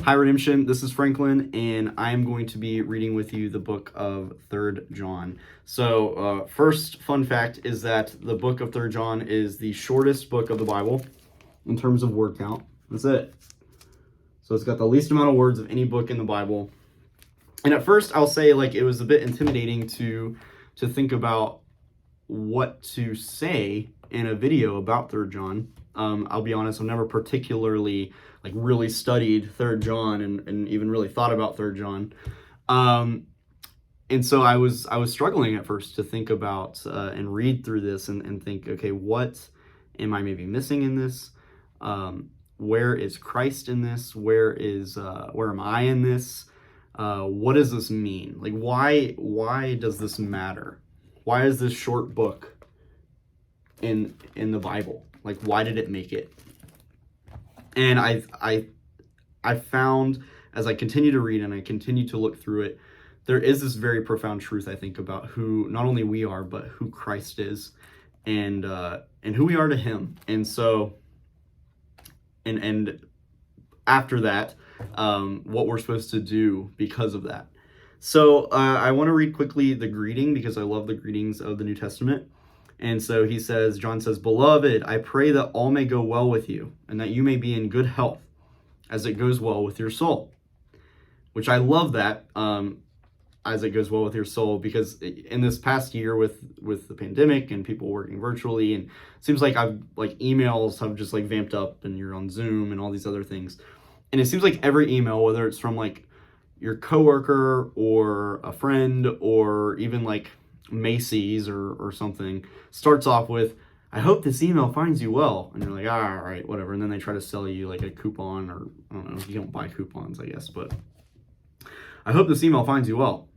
Hi Redemption, this is Franklin, and I am going to be reading with you the book of 3rd John. So, first fun fact is that the book of 3rd John is the shortest book of the Bible in terms of word count. That's it. So it's got the least amount of words of any book in the Bible. And at first, I'll say it was a bit intimidating to think about what to say in a video about 3rd John. I'll be honest, I've never particularly really studied 3rd John and even really thought about 3rd John. And so I was struggling at first to think about and read through this and think, okay, what am I maybe missing in this? Where is Christ in this? Where am I in this? What does this mean? Why does this matter? Why is this short book in the Bible? Why did it make it? And I found, as I continue to read and I continue to look through it, there is this very profound truth, I think, about who not only we are, but who Christ is, and who we are to Him. And so, and after that, what we're supposed to do because of that. So I want to read quickly the greeting because I love the greetings of the New Testament. And so John says, "Beloved, I pray that all may go well with you, and that you may be in good health, as it goes well with your soul." Which I love that, as it goes well with your soul, because in this past year with the pandemic and people working virtually, and it seems like emails have just vamped up, and you're on Zoom and all these other things. And it seems like every email, whether it's from your coworker or a friend or even Macy's or something, starts off with, "I hope this email finds you well." And you're like, all right, whatever. And then they try to sell you a coupon, or I don't know, you don't buy coupons, I guess, but "I hope this email finds you well."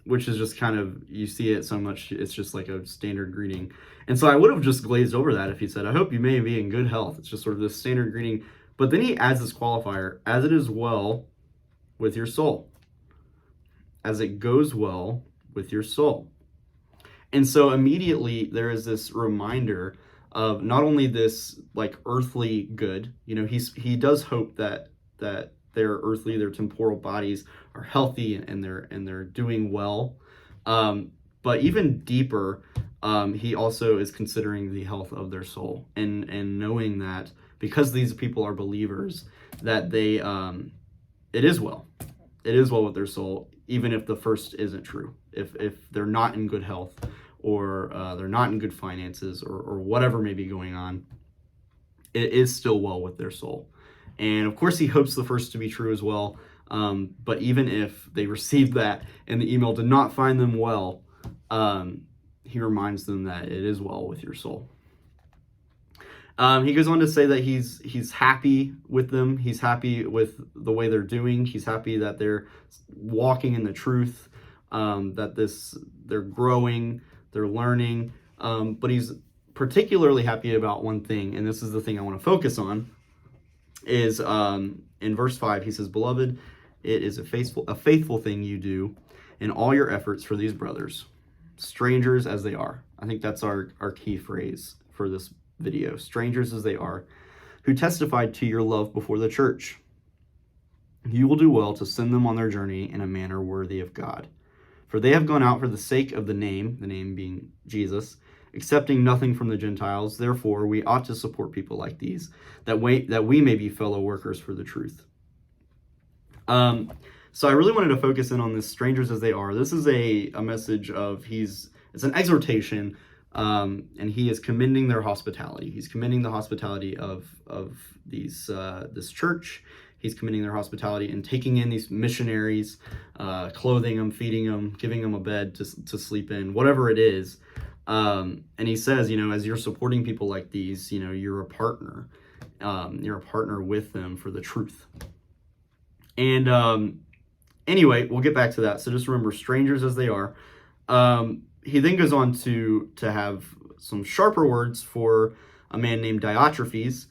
Which is just kind of, you see it so much, it's just a standard greeting. And so I would have just glazed over that if he said, "I hope you may be in good health." It's just sort of this standard greeting. But then he adds this qualifier, "as it is well with your soul." As it goes well with your soul. And so immediately there is this reminder of not only this earthly good, he does hope that their temporal bodies are healthy and they're doing well. But even deeper, he also is considering the health of their soul and knowing that because these people are believers, that they it is well with their soul, even if the first isn't true. If they're not in good health, or they're not in good finances, or whatever may be going on, it is still well with their soul. And of course, he hopes the first to be true as well. But even if they received that and the email did not find them well, he reminds them that it is well with your soul. He goes on to say that he's happy with them. He's happy with the way they're doing. He's happy that they're walking in the truth, that they're growing, they're learning. But he's particularly happy about one thing, and this is the thing I want to focus on, is in verse 5, he says, "Beloved, it is a faithful thing you do in all your efforts for these brothers, strangers as they are." I think that's our key phrase for this video. "Strangers as they are, who testified to your love before the church. You will do well to send them on their journey in a manner worthy of God. For they have gone out for the sake of the name being Jesus, accepting nothing from the Gentiles. Therefore, we ought to support people like these, that we may be fellow workers for the truth." So I really wanted to focus in on this, strangers as they are. This is a message of, it's an exhortation, and he is commending their hospitality. He's commending the hospitality of this church. He's commending their hospitality and taking in these missionaries, clothing them, feeding them, giving them a bed to sleep in, whatever it is. And he says, as you're supporting people like these, you're a partner. You're a partner with them for the truth. And anyway, we'll get back to that. So just remember, strangers as they are. He then goes on to have some sharper words for a man named Diotrephes,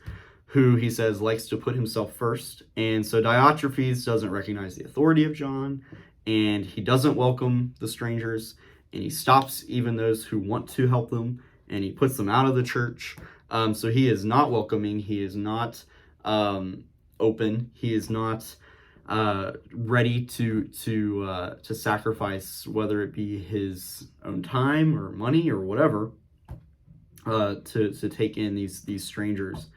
who he says likes to put himself first. And so Diotrephes doesn't recognize the authority of John, and he doesn't welcome the strangers, and he stops even those who want to help them, and he puts them out of the church. So he is not welcoming. He is not open. He is not ready to sacrifice, whether it be his own time or money or whatever, to take in these strangers.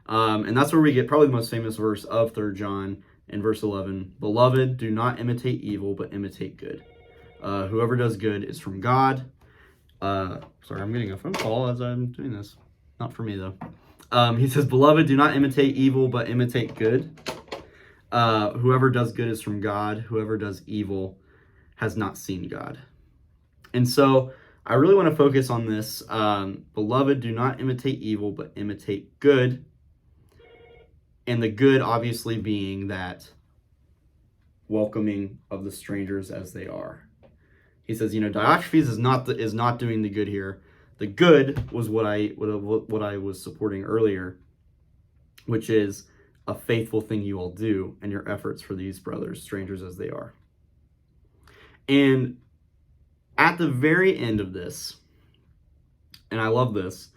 And that's where we get probably the most famous verse of 3 John in verse 11. Beloved, do not imitate evil, but imitate good. Whoever does good is from God. Sorry, I'm getting a phone call as I'm doing this. Not for me, though. He says, Beloved, do not imitate evil, but imitate good. Whoever does good is from God. Whoever does evil has not seen God. And so I really want to focus on this. Beloved, do not imitate evil, but imitate good. And the good obviously being that welcoming of the strangers as they are. He says, Diotrephes is not doing the good here. The good was what I was supporting earlier, which is a faithful thing you all do in your efforts for these brothers, strangers as they are. And at the very end of this, and I love this,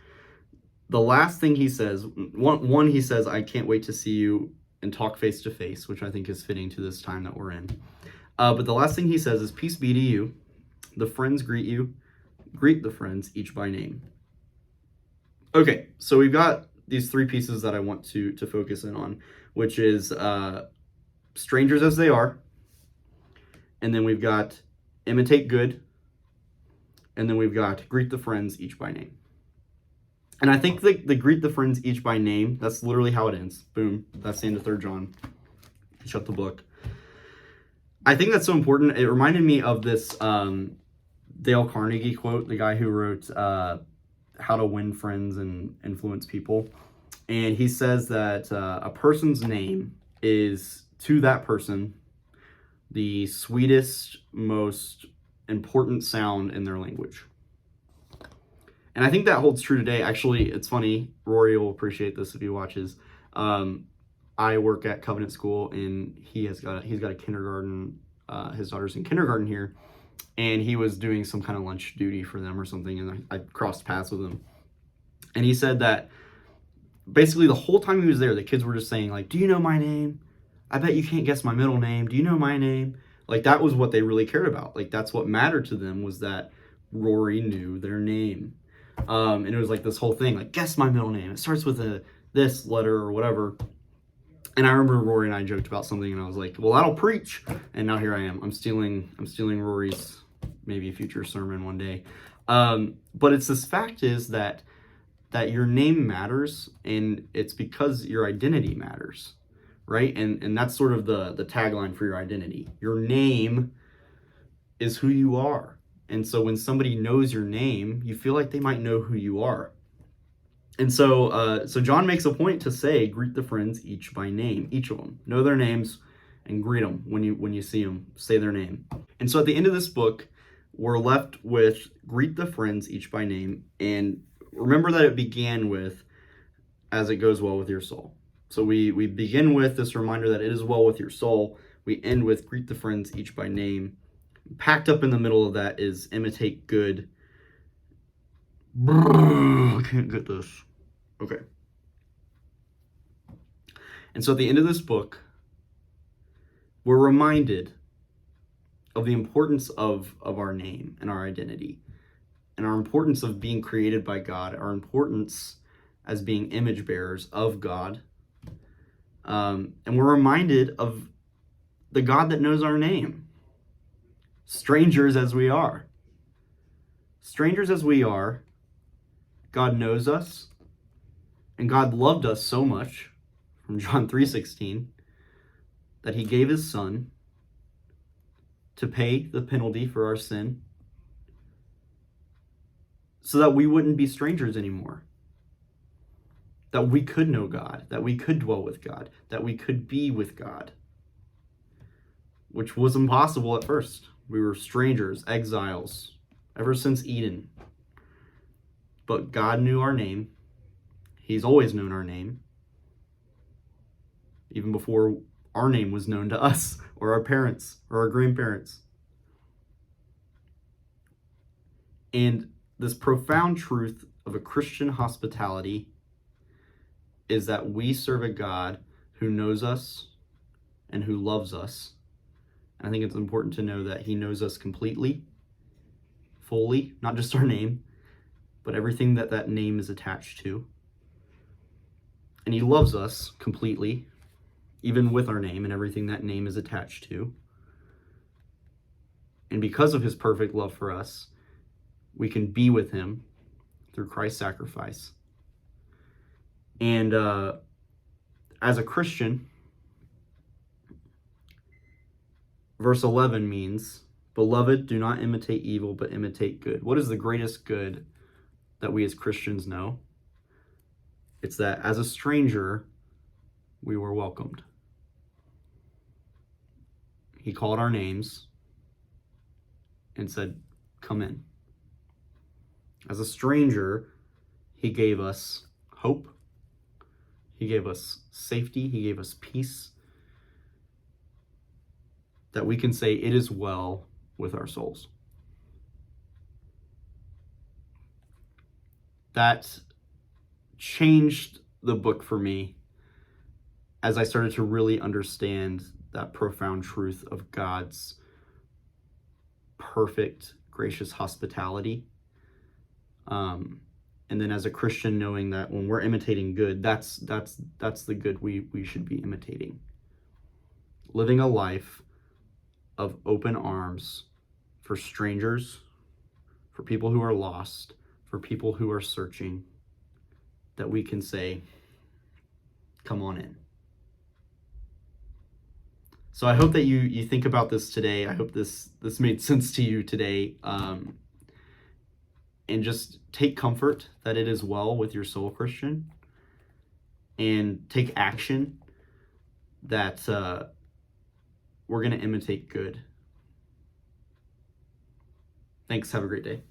the last thing he says, he says, I can't wait to see you and talk face to face, which I think is fitting to this time that we're in. But the last thing he says is, peace be to you. The friends greet you. Greet the friends, each by name. Okay, so we've got these 3 pieces that I want to focus in on, which is strangers as they are, and then we've got imitate good, and then we've got greet the friends, each by name. And I think the greet the friends each by name, that's literally how it ends. Boom, that's the end of 3 John. Shut the book. I think that's so important. It reminded me of this Dale Carnegie quote, the guy who wrote How to Win Friends and Influence People. And he says that a person's name is, to that person, the sweetest, most important sound in their language. And I think that holds true today. Actually, it's funny. Rory will appreciate this if he watches. I work at Covenant School, and he's got a kindergarten. His daughter's in kindergarten here, and he was doing some kind of lunch duty for them or something, and I crossed paths with him. And he said that basically the whole time he was there, the kids were just saying, like, do you know my name? I bet you can't guess my middle name. Do you know my name? Like, that was what they really cared about. Like, that's what mattered to them, was that Rory knew their name. And it was like this whole thing, like, guess my middle name. It starts with this letter or whatever. And I remember Rory and I joked about something, and I was like, well, that'll preach. And now here I am. I'm stealing Rory's maybe future sermon one day. But it's this fact is that your name matters, and it's because your identity matters, right? And that's sort of the tagline for your identity. Your name is who you are. And so when somebody knows your name, you feel like they might know who you are. And so John makes a point to say, greet the friends each by name, each of them. Know their names and greet them when you see them. Say their name. And so at the end of this book, we're left with greet the friends each by name. And remember that it began with, as it goes well with your soul. So we begin with this reminder that it is well with your soul. We end with greet the friends each by name. Packed up in the middle of that is imitate good. I can't get this. Okay. And so at the end of this book, we're reminded of the importance of our name and our identity, and our importance of being created by God, our importance as being image bearers of God. And we're reminded of the God that knows our name. Strangers as we are. Strangers as we are, God knows us, and God loved us so much, from John 3:16, that he gave his son to pay the penalty for our sin so that we wouldn't be strangers anymore. That we could know God, that we could dwell with God, that we could be with God, which was impossible at first. We were strangers, exiles, ever since Eden. But God knew our name. He's always known our name, even before our name was known to us, or our parents, or our grandparents. And this profound truth of a Christian hospitality is that we serve a God who knows us and who loves us. And I think it's important to know that he knows us completely, fully, not just our name, but everything that that name is attached to. And he loves us completely, even with our name and everything that name is attached to. And because of his perfect love for us, we can be with him through Christ's sacrifice. And as a Christian, verse 11 means, "Beloved, do not imitate evil, but imitate good." What is the greatest good that we as Christians know? It's that as a stranger, we were welcomed. He called our names and said, "Come in." As a stranger, he gave us hope. He gave us safety. He gave us peace, that we can say it is well with our souls. That changed the book for me as I started to really understand that profound truth of God's perfect, gracious hospitality. And then as a Christian, knowing that when we're imitating good, that's the good we should be imitating. Living a life of open arms for strangers, for people who are lost, for people who are searching, that we can say, "Come on in." So I hope that you think about this today. I hope this made sense to you today. And just take comfort that it is well with your soul, Christian, and take action that we're going to imitate good. Thanks. Have a great day.